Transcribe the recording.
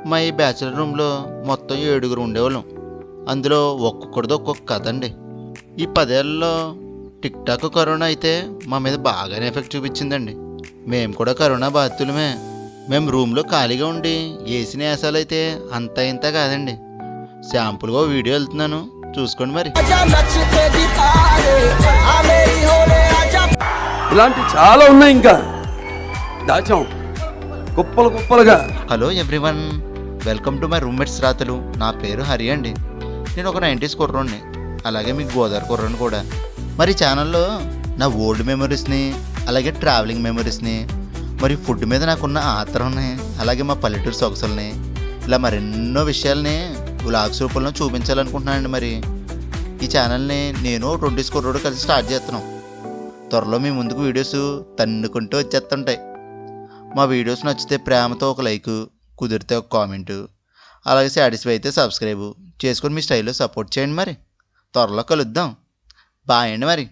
మా ఈ బ్యాచిలర్ రూమ్లో మొత్తం 7 ఉండేవాళ్ళం. అందులో ఒక్కొక్కడిది ఒక్కొక్క కథ అండి. ఈ 10 ఏళ్లలో టిక్ టాక్ కరోనా అయితే మా మీద బాగానే ఎఫెక్ట్ చూపించిందండి. మేము కూడా కరోనా బాధితులమే. మేము రూమ్లో ఖాళీగా ఉండి వేసిన వేసాలైతే అంత ఇంత కాదండి. శాంపుల్గా వీడియో వెళ్తున్నాను, చూసుకోండి మరి. ఇలాంటి చాలా ఉన్నాయి, ఇంకా దాచాం కుప్పలు కుప్పలుగా. Hello everyone, welcome to my roommates రాతలు. నా పేరు హరి అండి. నేను ఒక 90s కుర్రోడిని, అలాగే మీకు గోదావరి కుర్రోని కూడా. మరి ఛానల్లో నా ఓల్డ్ మెమరీస్ని, అలాగే ట్రావెలింగ్ మెమరీస్ని, మరి ఫుడ్ మీద నాకున్న ఆత్రంని, అలాగే మా పల్లెటూరు సొగసుల్ని, ఇలా మరెన్నో విషయాల్ని వ్లాగ్స్ రూపంలో చూపించాలనుకుంటున్నానండి. మరి ఈ ఛానల్ని నేను 20s కుర్రోడు కలిసి స్టార్ట్ చేస్తున్నాం. త్వరలో మీ ముందుకు వీడియోస్ తన్నుకుంటూ వచ్చేస్తుంటాయి. మా వీడియోస్ నచ్చితే ప్రేమతో ఒక లైక్, కుదిరితే ఒక కామెంటు, అలాగే సాటిస్ఫై అయితే సబ్స్క్రైబ్ చేసుకొని మీ స్టైల్లో సపోర్ట్ చేయండి. మరి త్వరలో కలుద్దాం. బాయ్ అండి మరి.